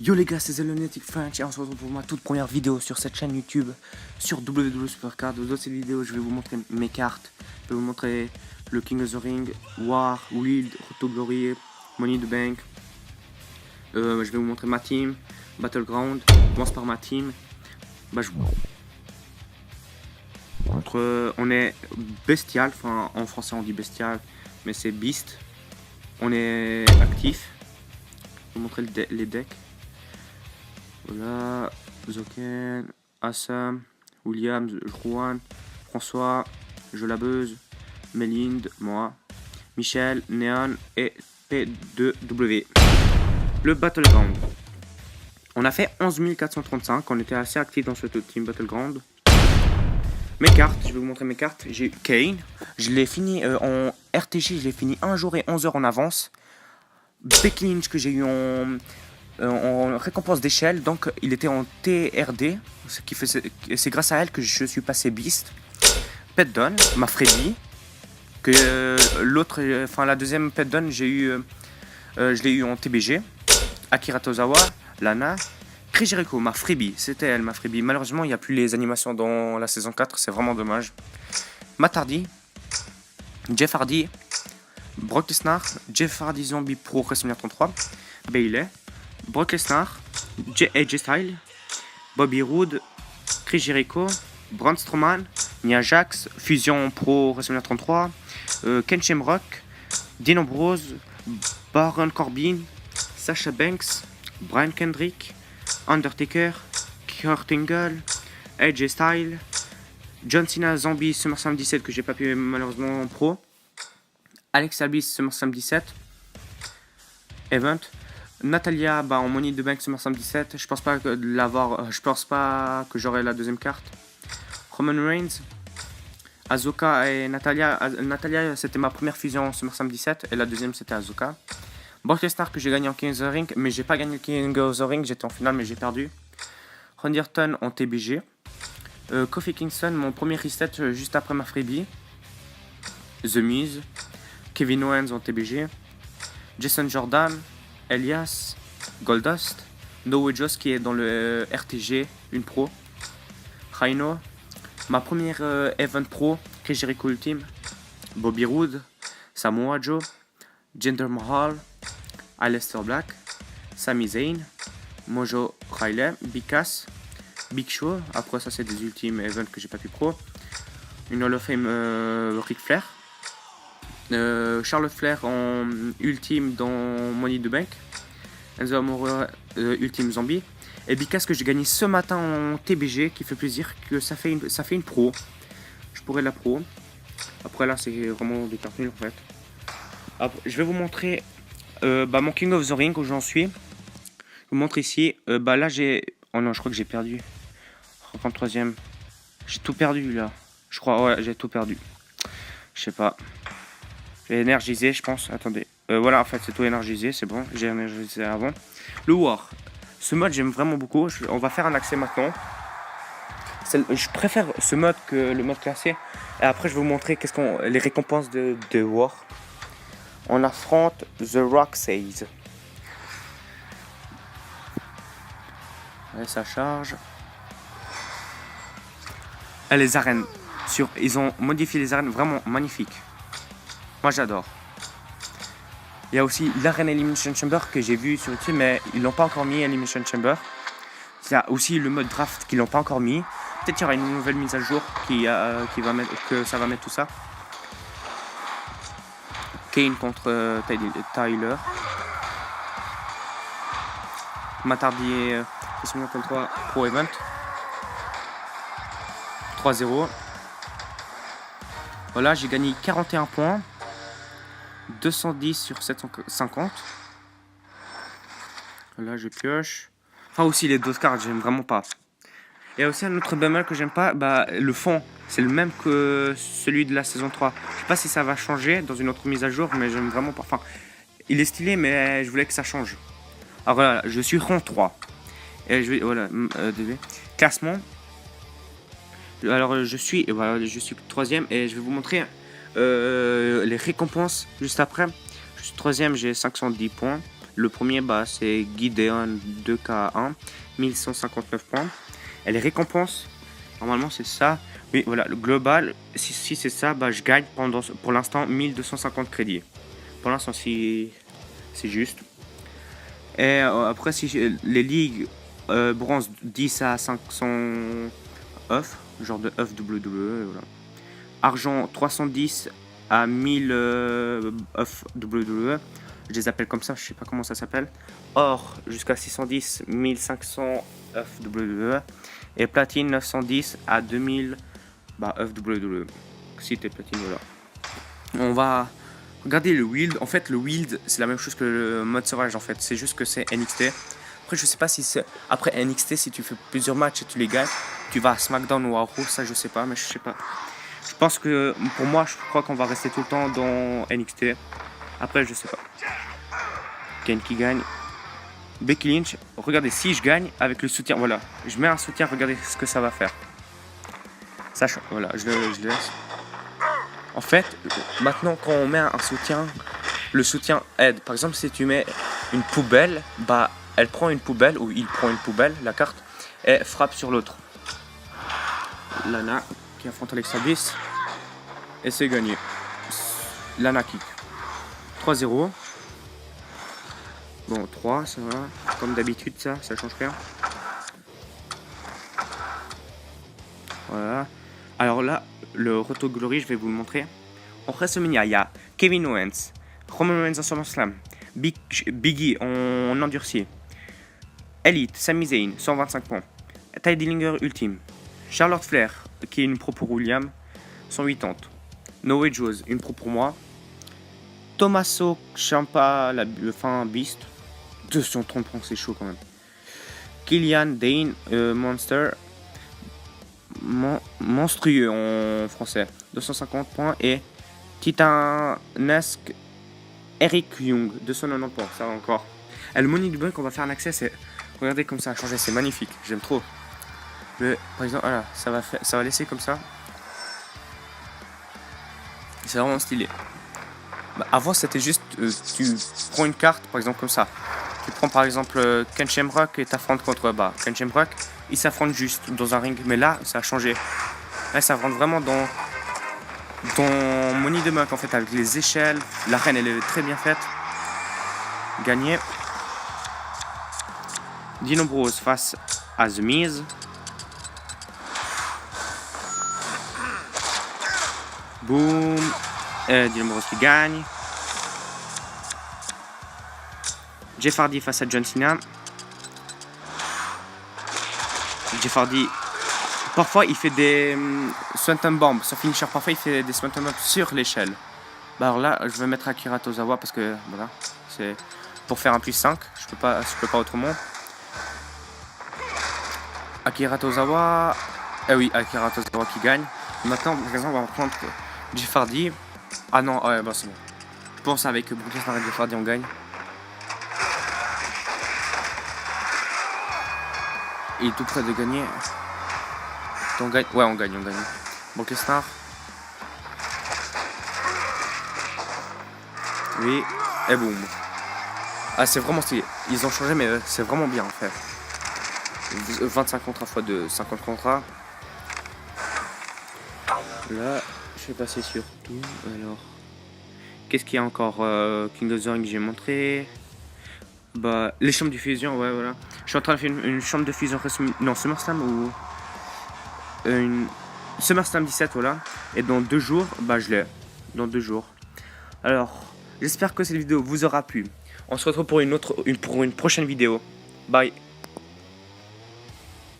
Yo les gars, c'est Lunatic French et on se retrouve pour ma toute première vidéo sur cette chaîne YouTube sur WWE Supercard. Dans cette vidéo, je vais vous montrer mes cartes. Je vais vous montrer le King of the Ring, War, Wild, Roto Glory, Money in the Bank. Je vais vous montrer ma team, Battleground. Je commence par ma team. On est bestial, enfin en français on dit bestial, mais c'est beast. On est actif. Je vais vous montrer les decks. Voilà, Zoken, Assam, Williams, Juan, François, Jolabeuse, Mélinde, moi, Michel, Néon et P2W. Le Battleground. On a fait 11 435, on était assez actif dans ce team Battleground. Mes cartes, je vais vous montrer mes cartes. J'ai eu Kane, je l'ai fini en RTG, je l'ai fini 1 jour et 11 heures en avance. Becky Lynch que j'ai eu en récompense d'échelle, donc il était en TRD, c'est grâce à elle que je suis passé Beast. Pet Don, ma Freddy, que la deuxième Pet Don je l'ai eu en TBG. Akira Tozawa, Lana, Chris Jericho, ma Freebie, c'était elle ma Freebie. Malheureusement il n'y a plus les animations dans la saison 4, c'est vraiment dommage. Matt Hardy, Jeff Hardy, Brock Lesnar, Jeff Hardy Zombie Pro WrestleMania 33, Bayley, Brock Lesnar, AJ Styles, Bobby Roode, Chris Jericho, Braun Strowman, Nia Jax, Fusion Pro WrestleMania 33, Ken Shamrock, Dean Ambrose, Baron Corbin, Sasha Banks, Brian Kendrick, Undertaker, Kurt Angle, AJ Styles, John Cena Zombie SummerSlam 17 que j'ai pas pu malheureusement en pro, Alex Albis SummerSlam 17, Event, Natalia en Money in the Bank SummerSlam 17, je pense pas que j'aurai la deuxième carte. Roman Reigns, Asuka et Natalia. Natalia c'était ma première fusion en SummerSlam 17 et la deuxième c'était Asuka. Brock Lesnar que j'ai gagné en King of the Ring, mais j'ai pas gagné le King of the Ring, j'étais en finale mais j'ai perdu. Randy Orton en TBG. Kofi Kingston, mon premier reset juste après ma freebie. The Miz, Kevin Owens en TBG. Jason Jordan, Elias, Goldust, No Way Joss qui est dans le RTG, une pro. Rhino, ma première Event Pro, Chris Jericho Ultime. Bobby Roode, Samoa Joe, Jinder Mahal, Aleister Black, Sami Zayn, Mojo Rawley, Big Cass, Big Show. Après ça c'est des ultimes events que j'ai pas pu pro. Une Hall of Fame Ric Flair. Charlotte Flair en ultime dans Money in the Bank. Enzo Amore ultime Zombie. Et Big Cass que j'ai gagné ce matin en TBG qui fait plaisir que ça fait une pro. Je pourrais la pro. Après là c'est vraiment des cartes nulles en fait. Après, je vais vous montrer mon King of the Ring où j'en suis. Je vous montre ici. Là j'ai... Oh non je crois que j'ai perdu. 33ème. J'ai tout perdu là. Je crois ouais j'ai tout perdu. Je sais pas. J'ai énergisé je pense. Attendez. Voilà en fait c'est tout énergisé. C'est bon. J'ai énergisé avant. Le War. Ce mode j'aime vraiment beaucoup. On va faire un accès maintenant. Je préfère ce mode que le mode classé. Et après je vais vous montrer les récompenses de War. On affronte The Rock Says. Ouais, ça charge. Et les arènes. Ils ont modifié les arènes vraiment magnifiques. Moi j'adore. Il y a aussi l'arène Elimination Chamber que j'ai vu sur YouTube, mais ils l'ont pas encore mis Elimination Chamber. Il y a aussi le mode draft qu'ils l'ont pas encore mis. Peut-être qu'il y aura une nouvelle mise à jour qui va mettre tout ça. Kane contre Tyler. Matt Hardy WrestleMania 33 Pro Event. 3-0. Voilà, j'ai gagné 41 points. 210 sur 750. Là, je pioche. Enfin, aussi les 12 cartes, j'aime vraiment pas. Il y a aussi un autre bémol que j'aime pas. Le fond, c'est le même que celui de la saison 3. Je sais pas si ça va changer dans une autre mise à jour, mais j'aime vraiment pas. Enfin, il est stylé, mais je voulais que ça change. Alors voilà, je suis rang 3. Et je vais, voilà, classement. Alors je suis 3ème et je vais vous montrer les récompenses juste après. Je suis 3ème, j'ai 510 points. Le premier, bah, c'est Gideon 2K1, 1159 points. Et les récompenses, normalement, c'est ça. Oui, voilà, le global, si c'est ça, bah, je gagne pour l'instant 1250 crédits. Pour l'instant, si c'est juste. Et après, si les ligues bronze 10 à 500 œufs, genre de œufs WWE, voilà. Argent 310 à 1000 œufs WWE, je les appelle comme ça, je sais pas comment ça s'appelle. Or jusqu'à 610, 1500 œufs WWE. Et platine 910 à 2000 œufs WWE. Si t'es platine, voilà. On va regarder le Wild. En fait, le Wild, c'est la même chose que le mode sauvage, en fait. C'est juste que c'est NXT. Après, je sais pas si c'est... Après NXT, si tu fais plusieurs matchs et tu les gagnes, tu vas à SmackDown ou à Raw, ça je sais pas, mais je sais pas. Je pense que, pour moi, je crois qu'on va rester tout le temps dans NXT. Après, je sais pas. Kane qui gagne. Becky Lynch, regardez, si je gagne avec le soutien, voilà. Je mets un soutien, regardez ce que ça va faire. Ça, voilà, je le laisse. En fait, maintenant, quand on met un soutien, le soutien aide. Par exemple, si tu mets une poubelle, bah, elle prend une poubelle, ou il prend une poubelle, la carte, et frappe sur l'autre. Lana qui affronte Alexa Bliss. Et c'est gagné. Lana kick. 3-0. Bon, 3, ça va. Comme d'habitude, ça change rien. Voilà. Alors là, le Roto Glory, je vais vous le montrer. En WrestleMania, il y a Kevin Owens, Roman Reigns en SummerSlam, Biggie en endurci, Elite, Sami Zayn, 125 points, Ty Dillinger Ultime, Charlotte Flair, qui est une pro pour William, 180. No Way Jose, une pro pour moi. Tommaso Ciampa, le fin Beast, 230 points, c'est chaud quand même. Killian Dane, Monster, monstrueux en français, 250 points. Et Titanesque, Eric Young, 290 points, ça va encore. Et le Money du Bank, on va faire un accès, c'est... Regardez comme ça a changé, c'est magnifique, j'aime trop. Par exemple, voilà, ça va laisser comme ça. C'est vraiment stylé. Bah, avant, c'était juste, tu prends une carte, par exemple comme ça. Tu prends par exemple Ken Shamrock et t'affrontes contre Ken Shamrock. Ils s'affrontent juste dans un ring, mais là, ça a changé. Là, ça rentre vraiment dans Money the Bank en fait, avec les échelles. L'arène, elle est très bien faite. Gagné. Dean Ambrose face à The Miz. Boom. Dean Ambrose qui gagne. Jeff Hardy face à John Cena. Jeff Hardy, parfois il fait des Swanton Bomb, son finisher, parfois il fait des Swanton Bomb sur l'échelle. Bah alors là, je vais mettre Akira Tozawa parce que voilà, c'est pour faire un plus 5, je peux pas autrement. Akira Tozawa, oui, Akira Tozawa qui gagne. Maintenant, par exemple, on va prendre Jeff Hardy. Ah non, ouais, bah c'est bon. Je pense avec Brock Lesnar et Jeff Hardy, on gagne. Il est tout près de gagner. On gagne. Ouais, on gagne. Brock Lesnar. Oui. Et boum. Ah, c'est vraiment stylé. Ils ont changé, mais c'est vraiment bien en fait. 25 contrats x 2, 50 contrats. Là, je vais passer sur tout. Alors, qu'est-ce qu'il y a encore? King of the Ring, j'ai montré. Bah, les chambres de fusion, ouais, voilà. Je suis en train de faire une chambre de fusion. Non, SummerSlam ou. Une. SummerSlam 17, voilà. Et dans 2 jours, bah, je l'ai. Dans 2 jours. Alors, j'espère que cette vidéo vous aura plu. On se retrouve pour une prochaine vidéo. Bye.